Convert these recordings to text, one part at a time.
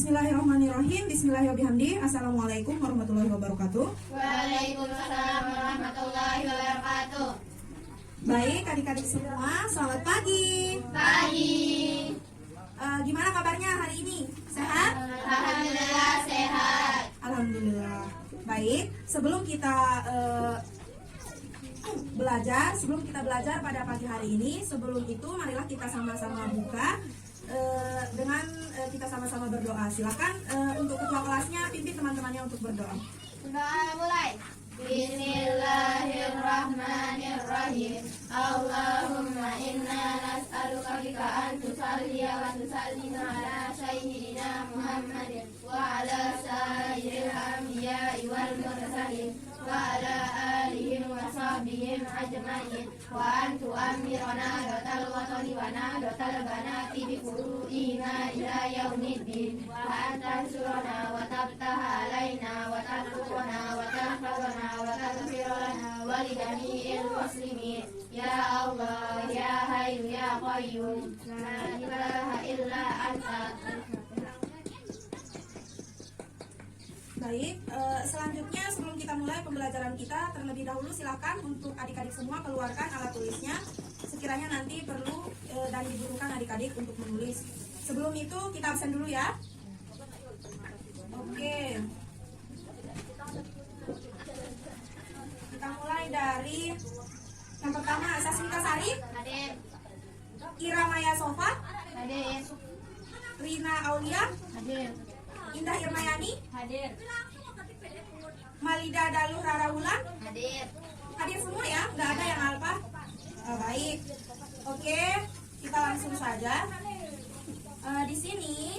Bismillahirrahmanirrahim. Bismillahirrahmanirrahim. Assalamualaikum warahmatullahi wabarakatuh. Waalaikumsalam warahmatullahi wabarakatuh. Baik, adik-adik semua, selamat pagi. Pagi. Gimana kabarnya hari ini? Sehat? Alhamdulillah sehat. Alhamdulillah. Baik, sebelum kita belajar pada pagi hari ini, sebelum itu marilah kita sama-sama buka dengan kita sama-sama berdoa. Silakan untuk ketua kelasnya pimpin teman-temannya untuk berdoa. Doa mulai. Bismillahirrahmanirrahim. Allahumma inna nas'aluka bika an tusalliya wa tusallima ala sayyidina Muhammadin wa ala sayyidil anbiya'i wal mursalin wa ala alihim wa sahbihim ajma'in wa an tu'ammirana dotal watani wa nadotal banati bi furu'ina ila yaumiddin wa an tansurana wa tabtaha alaina wa tarzuqana wa tahfazana wa taghfir lana wa li jami'il muslimin ya Allah ya Hayyu ya Qayyum la ilaha illa anta. Baik, selanjutnya sebelum kita mulai pembelajaran kita, terlebih dahulu silakan untuk adik-adik semua keluarkan alat tulisnya sekiranya nanti perlu dan dibutuhkan adik-adik untuk menulis. Sebelum itu kita absen dulu ya. Oke. Kita mulai dari yang pertama, Sasmita Sari, Hadir. Ira Maya Sofa, Hadir. Rina Aulia, Hadir. Indah Irmayani, Hadir. Malida Daluh Rarawulan. Hadir. Hadir semua ya, nggak ada yang alpa. Baik, oke, kita langsung saja. Di sini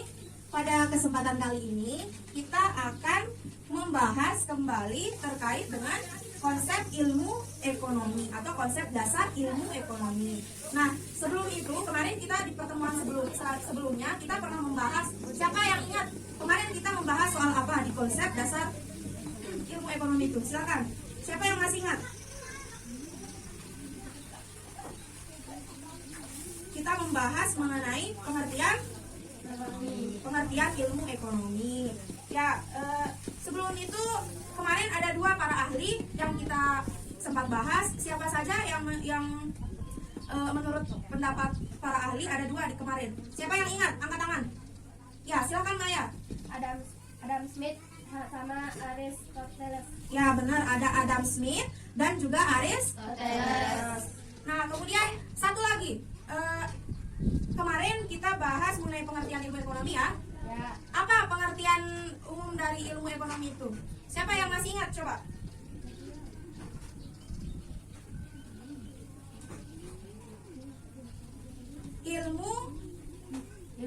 pada kesempatan kali ini kita akan membahas kembali terkait dengan konsep ilmu ekonomi atau konsep dasar ilmu ekonomi. Nah, sebelum itu kemarin kita di pertemuan sebelumnya kita pernah membahas, siapa yang ingat kemarin kita membahas soal apa di konsep dasar ilmu ekonomi itu? Silakan. Siapa yang masih ingat? Kita membahas mengenai pengertian ilmu ekonomi. Ya, sebelum itu kemarin ada dua para ahli yang kita sempat bahas. Siapa saja yang menurut pendapat para ahli ada dua di kemarin. Siapa yang ingat? Angkat tangan. Ya, silakan Maya. Adam Smith sama Aristoteles. Ya, benar, ada Adam Smith dan juga Aristoteles. Nah, kemudian satu lagi. Kemarin kita bahas mengenai pengertian ilmu ekonomi ya. Ya. Apa pengertian umum dari ilmu ekonomi itu? Siapa yang masih ingat? Coba. Ilmu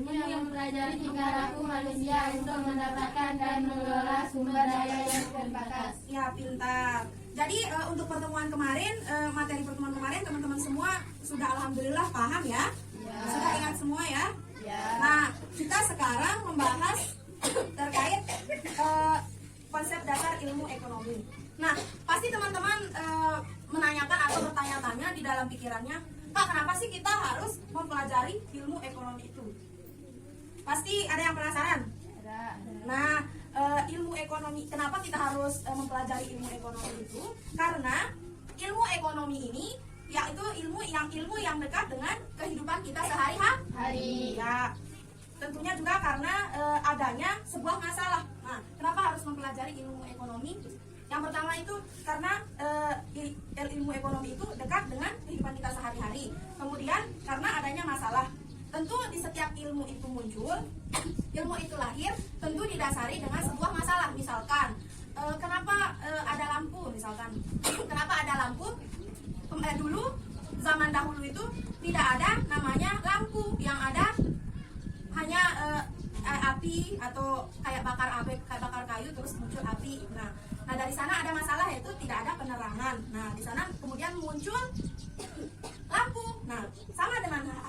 yang mempelajari tingkah laku manusia untuk mendapatkan dan mengelola sumber daya yang terbatas. ya, pintar. Jadi untuk pertemuan kemarin, materi pertemuan kemarin teman-teman semua sudah alhamdulillah paham ya? Sudah ingat semua ya? Nah, kita sekarang membahas terkait konsep dasar ilmu ekonomi. Nah, pasti teman-teman menanyakan atau bertanya-tanya di dalam pikirannya, Pak, kenapa sih kita harus mempelajari ilmu ekonomi itu? Pasti ada yang penasaran? Nah, ilmu ekonomi, kenapa kita harus mempelajari ilmu ekonomi itu? Karena ilmu ekonomi ini yaitu ilmu yang dekat dengan kehidupan kita sehari-hari. Ya, tentunya juga karena adanya sebuah masalah. Nah, kenapa harus mempelajari ilmu ekonomi? Yang pertama itu karena ilmu ekonomi itu dekat dengan kehidupan kita sehari-hari. Kemudian karena adanya masalah. Tentu di setiap ilmu itu muncul, ilmu itu lahir, tentu didasari dengan sebuah masalah. Misalkan, kenapa ada lampu? Misalkan, kenapa ada lampu? Dulu, zaman dahulu itu tidak ada namanya lampu, yang ada hanya api atau kayak bakar kayu terus muncul api. Nah, dari sana ada masalah, yaitu tidak ada penerangan. Nah, di sana kemudian muncul lampu. Nah,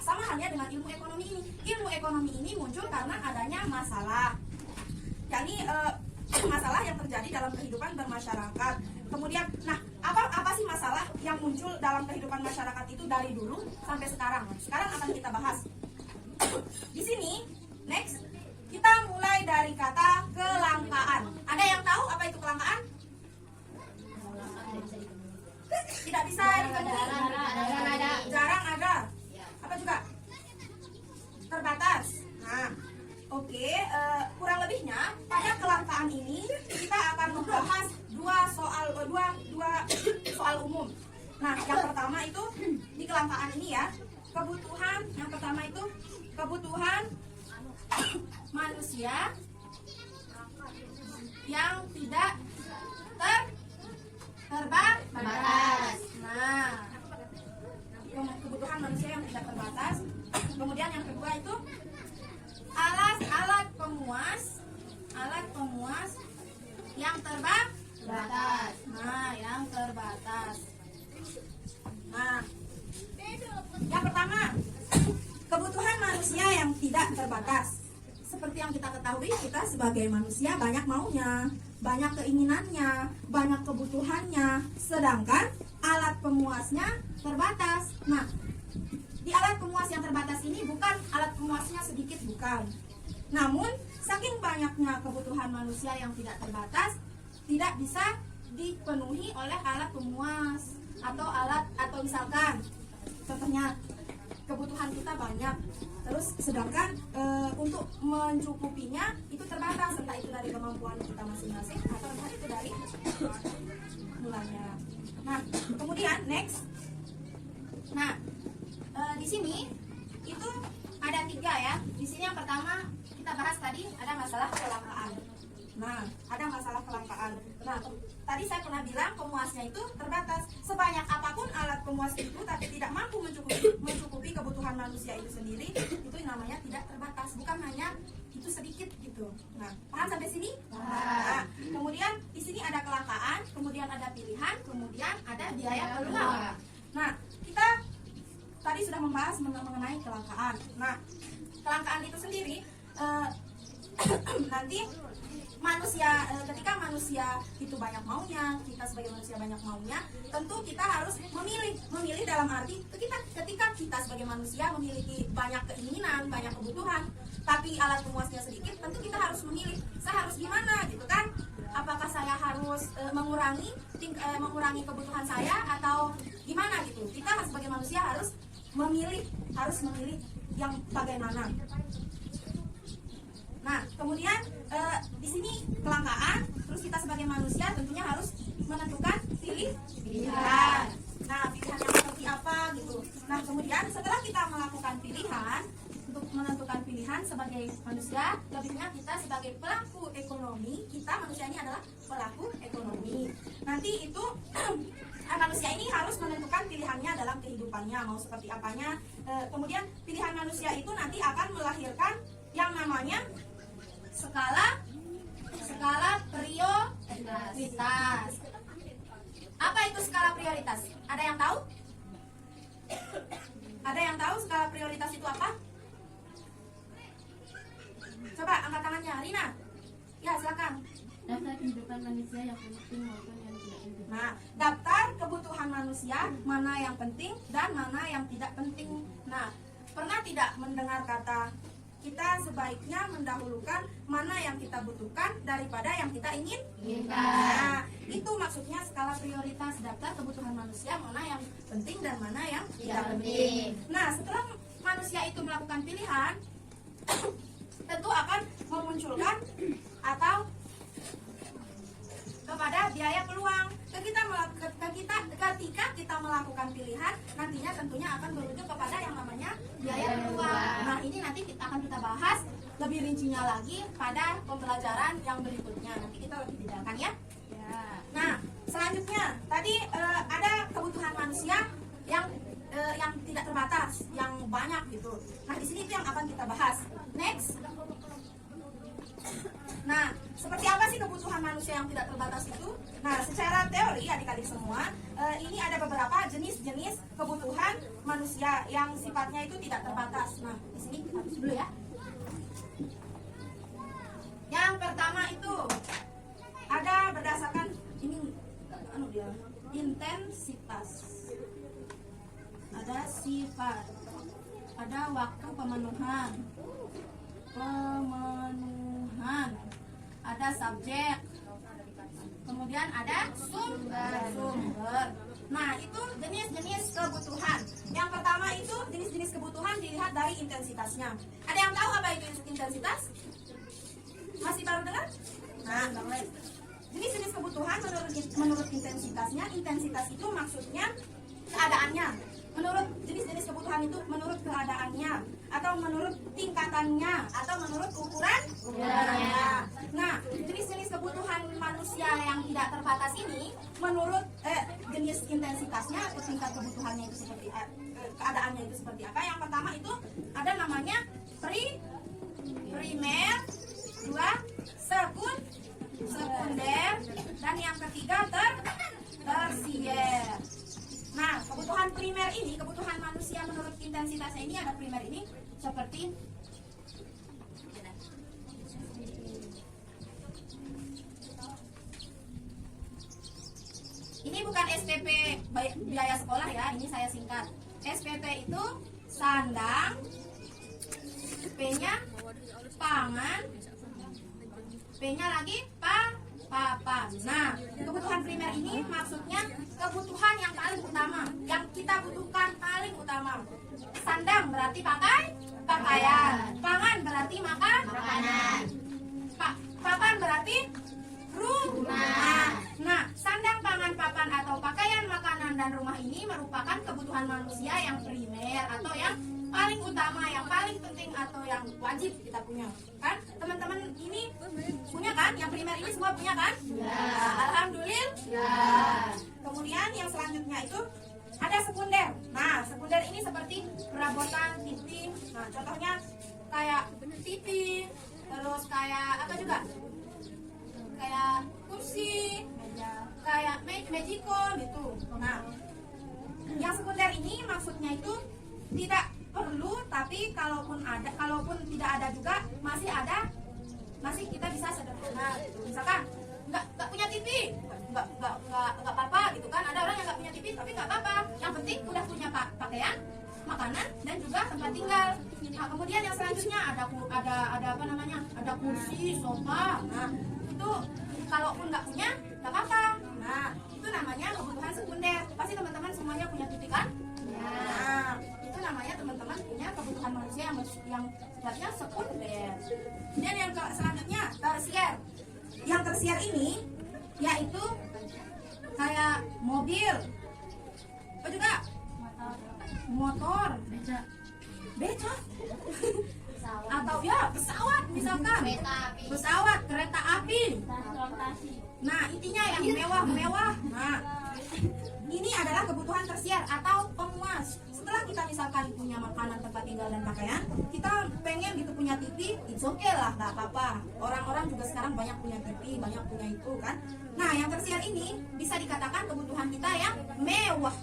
sama halnya dengan ilmu ekonomi ini. Ilmu ekonomi ini muncul karena adanya masalah, yakni masalah yang terjadi dalam kehidupan bermasyarakat. Kemudian, nah, apa sih masalah yang muncul dalam kehidupan masyarakat itu dari dulu sampai sekarang? Sekarang akan kita bahas. Di sini, next, kita mulai dari kata kelangkaan. Ada yang tahu apa itu kelangkaan? Tidak bisa ditemui. Jarang ada. Apa juga? Terbatas. Nah, oke, kurang lebihnya pada kelangkaan ini kita akan membahas dua soal umum. Nah, yang pertama itu di kelangkaan ini ya, kebutuhan yang pertama itu kebutuhan manusia yang tidak terbatas. Nah, kebutuhan manusia yang tidak terbatas. Kemudian yang kedua itu alat pemuas yang terbatas. Nah, yang terbatas. Nah, yang pertama, kebutuhan manusia yang tidak terbatas. Seperti yang kita ketahui, kita sebagai manusia banyak maunya, banyak keinginannya, banyak kebutuhannya, sedangkan alat pemuasnya terbatas. Nah, di alat pemuas yang terbatas ini bukan alat pemuasnya sedikit, bukan. Namun, saking banyaknya kebutuhan manusia yang tidak terbatas, tidak bisa dipenuhi oleh alat pemuas atau misalkan contohnya kebutuhan kita banyak, terus sedangkan untuk mencukupinya itu terbatas, entah itu dari kemampuan kita masing-masing atau entah itu dari mulanya. Nah, kemudian next. Nah, di sini itu ada 3 ya. Di sini yang pertama kita bahas tadi ada masalah kelangkaan. Nah, ada masalah kelangkaan. Nah, tadi saya pernah bilang pemuasnya itu terbatas. Sebanyak apapun alat pemuas itu tapi tidak mampu mencukupi kebutuhan manusia itu sendiri, itu namanya tidak terbatas. Bukan hanya itu sedikit gitu. Nah, paham sampai sini? Nah, kemudian di sini ada kelangkaan, kemudian ada pilihan, kemudian ada biaya keluar. Nah, kita tadi sudah membahas mengenai kelangkaan. Nah, kelangkaan itu sendiri nanti ketika manusia itu banyak maunya, kita sebagai manusia banyak maunya, tentu kita harus memilih dalam arti ketika kita sebagai manusia memiliki banyak keinginan, banyak kebutuhan, tapi alat pemuasnya sedikit, tentu kita harus memilih, saya harus gimana gitu kan? Apakah saya harus mengurangi kebutuhan saya atau gimana gitu? Kita sebagai manusia harus memilih yang bagaimana. Nah, kemudian di sini kelangkaan, terus kita sebagai manusia tentunya harus menentukan pilihan. Nah, pilihan yang seperti apa gitu. Nah, kemudian setelah kita melakukan pilihan, untuk menentukan pilihan sebagai manusia, lebihnya kita sebagai pelaku ekonomi, kita manusia ini adalah pelaku ekonomi. Nanti itu manusia ini harus menentukan pilihannya dalam kehidupannya, mau seperti apanya. Kemudian pilihan manusia itu nanti akan melahirkan yang namanya skala prioritas. Apa itu skala prioritas? Ada yang tahu? Ada yang tahu skala prioritas itu apa? Coba angkat tangannya, Rina. Ya, silakan. Daftar kehidupan manusia yang penting maupun yang tidak penting. Nah, daftar kebutuhan manusia mana yang penting dan mana yang tidak penting. Nah, pernah tidak mendengar kata kita sebaiknya mendahulukan mana yang kita butuhkan daripada yang kita inginkan. Nah, itu maksudnya skala prioritas, daftar kebutuhan manusia mana yang penting dan mana yang tidak penting. Nah, setelah manusia itu melakukan pilihan, tentu akan memunculkan atau kepada biaya peluang. Ketika kita melakukan pilihan, nantinya tentunya akan merujuk kepada yang namanya biaya peluang. Nah, ini nanti akan kita bahas lebih rincinya lagi pada pembelajaran yang berikutnya. Nanti kita lebih detailkan ya. Nah, selanjutnya tadi ada kebutuhan manusia yang tidak terbatas, yang banyak gitu. Nah, di sini itu yang akan kita bahas. Next. Nah, seperti apa sih kebutuhan manusia yang tidak terbatas itu? Nah, secara teori adik-adik semua, ini ada beberapa jenis-jenis kebutuhan manusia yang sifatnya itu tidak terbatas. Nah, di sini kita tulis dulu ya. Yang pertama itu ada berdasarkan intensitas. Ada sifat. Ada waktu pemenuhan. kebutuhan, ada subjek, kemudian ada sumber. Nah, itu jenis-jenis kebutuhan. Yang pertama itu jenis-jenis kebutuhan dilihat dari intensitasnya. Ada yang tahu apa itu intensitas? Masih baru dengar? Nah, jenis-jenis kebutuhan menurut intensitasnya. Intensitas itu maksudnya keadaannya. Menurut jenis-jenis kebutuhan itu menurut keadaannya, atau menurut tingkatannya, atau menurut ukurannya. Nah, jenis-jenis kebutuhan manusia yang tidak terbatas ini menurut jenis intensitasnya atau tingkat kebutuhannya itu seperti keadaannya itu seperti apa. Yang pertama itu ada namanya primer, dua sekunder, dan yang ketiga tersier. Nah, kebutuhan primer ini, kebutuhan manusia menurut intensitasnya ini ada primer ini seperti ini bukan SPP biaya sekolah ya, ini saya singkat. SPP itu sandang, P-nya pangan, P-nya lagi papan. Nah, kebutuhan primer ini maksudnya kebutuhan yang paling utama, yang kita butuhkan paling utama. Sandang berarti pakaian, pangan berarti makanan, papan berarti rumah. Nah, sandang, pangan, papan atau pakaian, makanan, dan rumah ini merupakan kebutuhan manusia yang primer atau yang paling utama, yang paling penting atau yang wajib kita punya. Kan teman-teman ini punya kan? Yang primer ini semua punya kan? Ya. Alhamdulillah. Ya. Kemudian yang selanjutnya itu ada sekunder. Nah, sekunder ini seperti perabotan TV. Nah, contohnya kayak TV, terus kayak apa juga? Kayak kursi, kayak magicom gitu. Nah, yang sekunder ini maksudnya itu tidak perlu, tapi kalaupun tidak ada juga masih kita bisa sederhana gitu. Misalkan nggak punya TV, nggak apa-apa gitu kan. Ada orang yang nggak punya TV tapi nggak apa-apa, yang penting udah punya pakaian, makanan, dan juga tempat tinggal. Nah, kemudian yang selanjutnya ada apa namanya, ada kursi, sofa. Nah, itu kalaupun nggak punya nggak apa-apa. Nah, itu namanya kebutuhan sekunder. Pasti teman-teman semuanya punya TV kan? Nah, itu namanya teman-teman punya kebutuhan manusia yang sifatnya sekunder. Dan yang selanjutnya tersier. Yang tersier ini yaitu kayak mobil, apa juga? Motor, beca, atau ya pesawat misalkan, pesawat, kereta api. Nah, intinya yang mewah-mewah. Nah, ini adalah kebutuhan tersier atau pemuas. Setelah kita misalkan punya makanan, tempat tinggal, dan pakaian, kita pengen gitu punya TV, it's okay lah, nggak apa-apa. Orang-orang juga sekarang banyak punya TV, banyak punya itu kan. Nah, yang tersier ini bisa dikatakan kebutuhan kita yang mewah.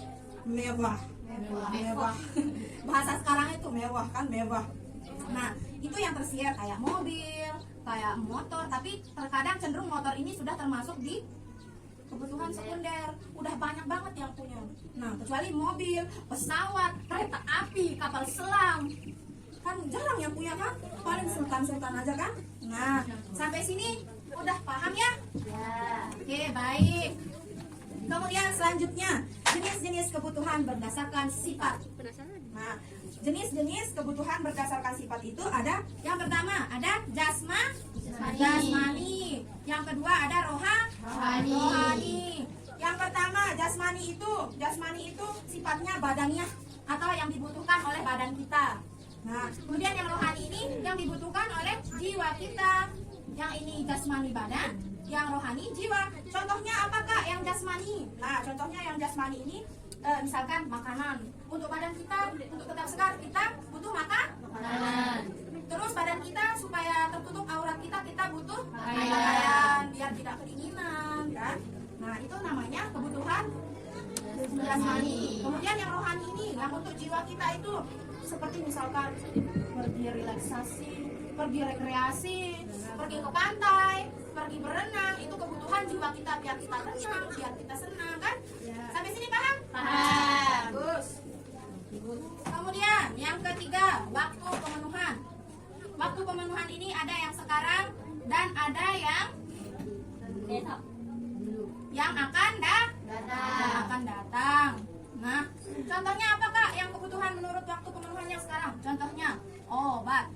Bahasa sekarang itu mewah kan, mewah. Nah, itu yang tersier kayak mobil, kayak motor, tapi terkadang cenderung motor ini sudah termasuk di kebutuhan sekunder. Udah banyak banget yang punya. Nah, kecuali mobil, pesawat, kereta api, kapal selam, kan jarang yang punya kan. Paling sultan-sultan aja kan. Nah, sampai sini udah paham ya? Ya. Oke, baik. Kemudian selanjutnya jenis-jenis kebutuhan berdasarkan sifat. Nah, jenis-jenis kebutuhan berdasarkan sifat itu ada, yang pertama ada jasmani. Yang kedua ada rohani. Yang pertama jasmani itu sifatnya badannya atau yang dibutuhkan oleh badan kita. Nah, kemudian yang rohani ini yang dibutuhkan oleh jiwa kita. Yang ini jasmani badan, yang rohani jiwa. Contohnya apakah yang jasmani? Nah, contohnya yang jasmani ini misalkan makanan. Untuk badan kita, untuk tetap segar, kita butuh makanan. Terus badan kita supaya tertutup aurat kita butuh pakaian biar tidak kedinginan kan. Nah, itu namanya kebutuhan jasmani. Kemudian yang rohani ini, yang untuk jiwa kita itu seperti misalkan pergi relaksasi, pergi rekreasi, pergi ke pantai, pergi berenang, itu kebutuhan jiwa kita biar kita tenang, biar kita senang kan. Sampai sini paham? Paham. Bagus. Kemudian yang ketiga, waktu pemenuhan. Waktu pemenuhan ini ada yang sekarang dan ada yang akan datang. Nah, contohnya apa Kak yang kebutuhan menurut waktu pemenuhannya sekarang? Contohnya obat.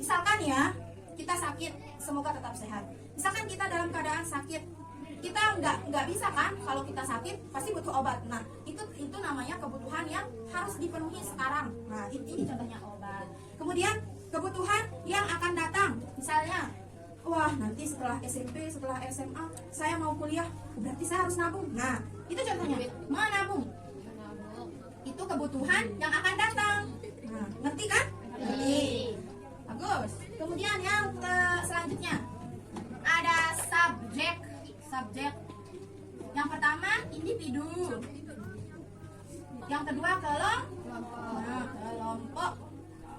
Misalkan ya, kita sakit, semoga tetap sehat. Misalkan kita dalam keadaan sakit, kita nggak bisa kan, kalau kita sakit pasti butuh obat. Nah, itu namanya kebutuhan yang harus dipenuhi sekarang. Nah, ini contohnya obat. Kemudian kebutuhan yang akan datang, misalnya, wah nanti setelah SMP, setelah SMA saya mau kuliah, berarti saya harus nabung. Nah, itu contohnya menabung. Itu kebutuhan yang akan datang. Nah, ngerti kan? Ngerti. Bagus. Kemudian yang selanjutnya ada subjek. Yang pertama individu. Yang kedua kelompok.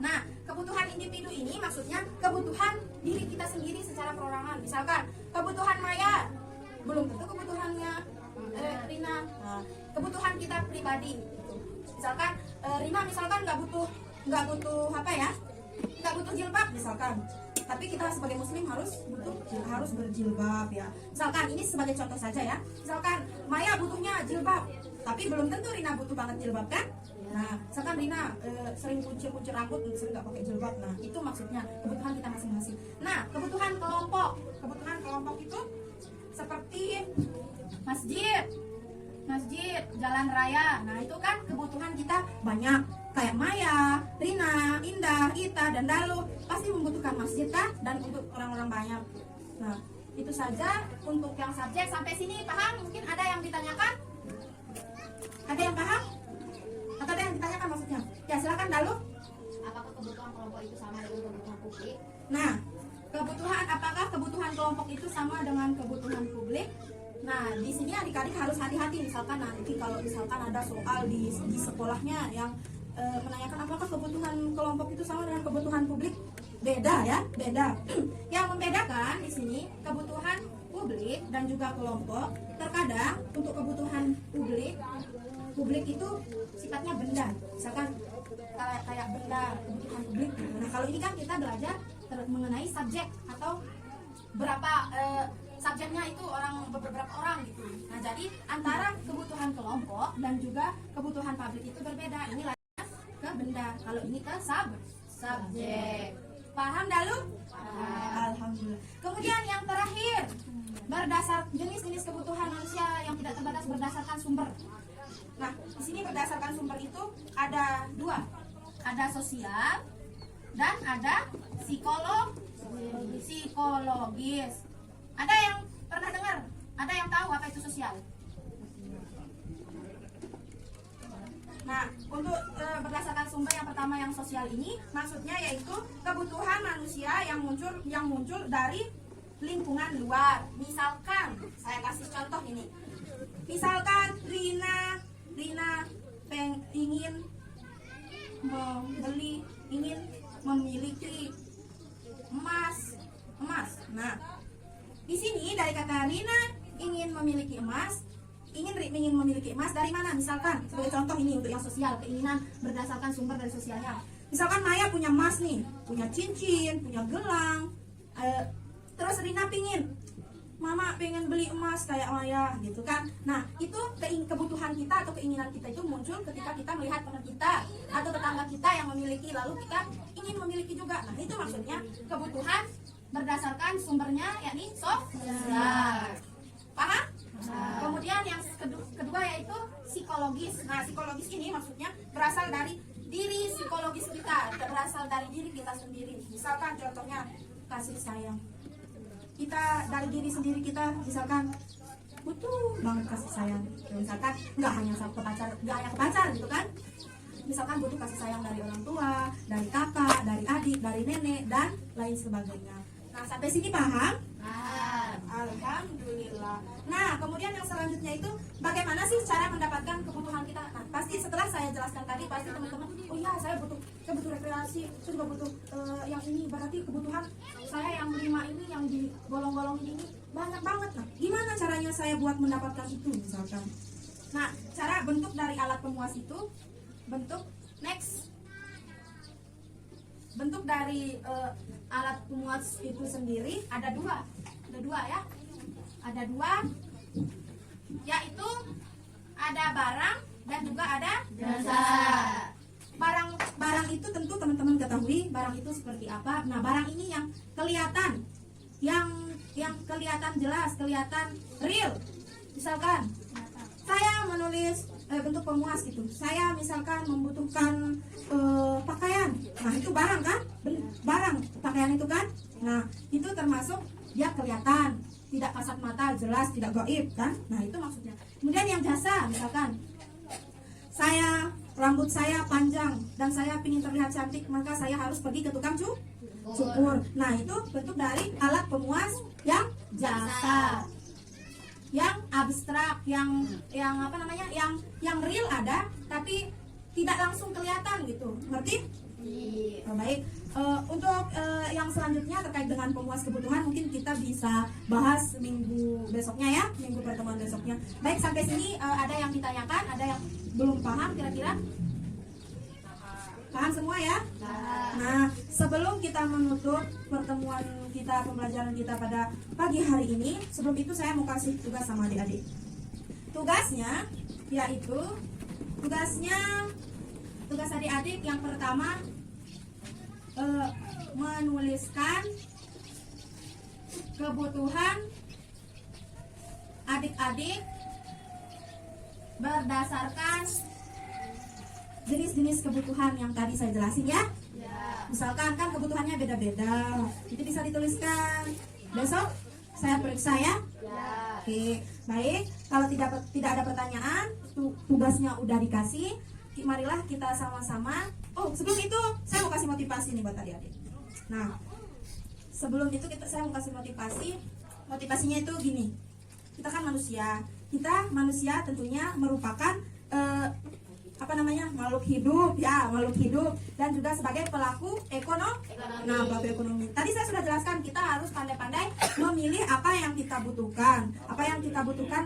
Nah, kebutuhan individu ini maksudnya kebutuhan diri kita sendiri secara perorangan. Misalkan kebutuhan Maya belum tentu kebutuhannya Rina. Nah, kebutuhan kita pribadi. Misalkan Rina nggak butuh apa ya? Nggak butuh jilbab misalkan. Tapi kita sebagai muslim harus berjilbab ya. Misalkan ini sebagai contoh saja ya. Misalkan Maya butuhnya jilbab, tapi belum tentu Rina butuh banget jilbab kan? Nah, misalkan Rina sering kuncir rambut, sering nggak pakai jilbab. Nah, itu maksudnya kebutuhan kita masing-masing. Nah, kebutuhan kelompok itu seperti masjid, jalan raya. Nah, itu kan kebutuhan kita banyak. Kayak Maya, Rina, Indah, Ita, dan Dalu pasti membutuhkan masjid kan? Dan untuk orang-orang banyak. Nah, itu saja untuk yang subjek. Sampai sini paham? Mungkin ada yang ditanyakan? Ada yang paham? Atau ada yang ditanyakan maksudnya? Ya silakan Dalu. Apakah kebutuhan kelompok itu sama dengan kebutuhan publik? Nah, apakah kebutuhan kelompok itu sama dengan kebutuhan publik? Nah, di sini adik-adik harus hati-hati. Misalkan nanti kalau misalkan ada soal di sekolahnya yang menanyakan apakah kebutuhan kelompok itu sama dengan kebutuhan publik, beda ya, beda. Yang membedakan di sini kebutuhan publik dan juga kelompok. Terkadang untuk kebutuhan publik itu sifatnya benda, misalkan kayak benda kebutuhan publik. Nah, kalau ini kan kita belajar mengenai subjek atau berapa subjeknya itu beberapa orang gitu. Nah, jadi antara kebutuhan kelompok dan juga kebutuhan publik itu berbeda. Ini ke benda, kalau ini ke subjek. Paham Dalu? Paham. Alhamdulillah. Kemudian yang terakhir, berdasar jenis-jenis kebutuhan manusia yang tidak terbatas berdasarkan sumber. Nah, di sini berdasarkan sumber itu ada dua, ada sosial dan ada psikologis. Ada yang pernah dengar? Ada yang tahu apa itu sosial? Nah, untuk berdasarkan sumber yang pertama yang sosial ini maksudnya yaitu kebutuhan manusia yang muncul dari lingkungan luar. Misalkan saya kasih contoh ini. Misalkan Rina ingin memiliki emas. Nah, di sini dari kata Rina ingin memiliki emas, ingin memiliki emas dari mana? Misalkan sebagai contoh ini untuk yang sosial, keinginan berdasarkan sumber dari sosialnya. Misalkan Maya punya emas nih, punya cincin, punya gelang, terus Rina Mama pengen beli emas kayak Maya gitu kan. Nah, itu kebutuhan kita atau keinginan kita itu muncul ketika kita melihat teman kita atau tetangga kita yang memiliki, lalu kita ingin memiliki juga. Nah, itu maksudnya kebutuhan berdasarkan sumbernya yakni sosial. Paham? Kemudian yang kedua yaitu psikologis. Nah, psikologis ini maksudnya berasal dari diri psikologis kita, berasal dari diri kita sendiri. Misalkan contohnya kasih sayang. Kita dari diri sendiri kita misalkan butuh banget kasih sayang. Misalkan nggak hanya ke pacar gitu kan. Misalkan butuh kasih sayang dari orang tua, dari kakak, dari adik, dari nenek dan lain sebagainya. Nah, sampai sini paham? Alhamdulillah. Nah, kemudian yang selanjutnya itu bagaimana sih cara mendapatkan kebutuhan kita? Nah, pasti setelah saya jelaskan tadi pasti teman-teman, oh iya saya butuh rekreasi, saya juga butuh yang ini. Berarti kebutuhan saya yang 5 ini, yang di golong-golong ini banyak banget. Nah, gimana caranya saya buat mendapatkan itu misalkan? Nah, cara bentuk dari alat pemuas itu bentuk dari alat pemuas itu sendiri ada dua ya, ada dua, yaitu ada barang dan juga ada Jasa. Barang itu tentu teman-teman ketahui barang itu seperti apa. Nah, barang ini yang kelihatan, yang kelihatan jelas, kelihatan real. Misalkan saya menulis bentuk pemuas gitu. Saya misalkan membutuhkan pakaian. Nah, itu barang kan? Barang pakaian itu kan? Nah, itu termasuk dia kelihatan, tidak kasat mata, jelas, tidak gaib kan? Nah, itu maksudnya. Kemudian yang jasa, misalkan rambut saya panjang dan saya ingin terlihat cantik, maka saya harus pergi ke tukang cukur. Nah, itu bentuk dari alat pemuas yang jasa. Yang abstrak, yang apa namanya? Yang real ada tapi tidak langsung kelihatan gitu. Ngerti? Iya. Baik. Untuk yang selanjutnya terkait dengan pemuas kebutuhan mungkin kita bisa bahas minggu besoknya ya, minggu pertemuan besoknya. Baik, sampai sini ada yang ditanyakan, ada yang belum paham kira-kira? Paham semua ya? Nah, sebelum kita menutup pertemuan kita, pembelajaran kita pada pagi hari ini, sebelum itu saya mau kasih tugas sama adik-adik. Tugasnya yaitu tugas adik-adik yang pertama menuliskan kebutuhan adik-adik berdasarkan jenis-jenis kebutuhan yang tadi saya jelasin ya. Misalkan kan kebutuhannya beda-beda, itu bisa dituliskan. Besok saya periksa ya. Oke, baik. Kalau tidak ada pertanyaan, tugasnya udah dikasih. Marilah kita sama-sama. Oh, sebelum itu saya mau kasih motivasi nih buat adik-adik. Nah, sebelum itu saya mau kasih motivasi. Motivasinya itu gini. Kita kan manusia. Kita manusia tentunya merupakan makhluk hidup ya, makhluk hidup dan juga sebagai pelaku ekonomi. Nah, pelaku ekonomi. Tadi saya sudah jelaskan kita harus pandai-pandai memilih apa yang kita butuhkan,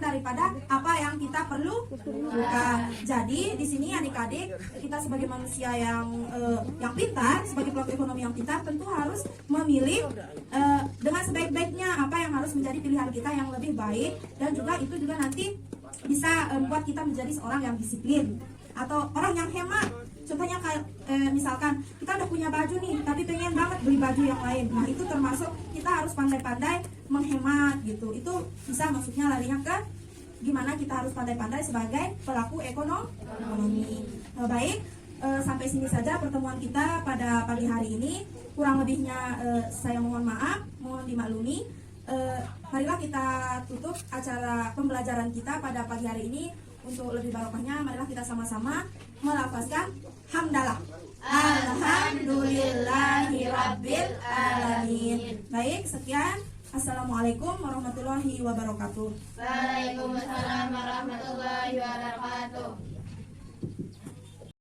daripada apa yang kita perlu butuhkan. Jadi di sini adik-adik, kita sebagai manusia yang pintar, sebagai pelaku ekonomi yang pintar, tentu harus memilih dengan sebaik-baiknya apa yang harus menjadi pilihan kita yang lebih baik, dan juga itu juga nanti bisa membuat kita menjadi seorang yang disiplin atau orang yang hemat. Contohnya kayak misalkan kita udah punya baju nih, tapi pengen banget beli baju yang lain. Nah, itu termasuk kita harus pandai-pandai menghemat gitu. Itu bisa maksudnya larinya ke gimana kita harus pandai-pandai sebagai pelaku ekonomi. Baik, sampai sini saja pertemuan kita pada pagi hari ini. Kurang lebihnya saya mohon maaf, mohon dimaklumi. Marilah kita tutup acara pembelajaran kita pada pagi hari ini. Untuk lebih barokahnya, marilah kita sama-sama melafazkan hamdalah. Alhamdulillahirabbil alamin. Baik, sekian. Assalamualaikum warahmatullahi wabarakatuh. Waalaikumsalam warahmatullahi wabarakatuh.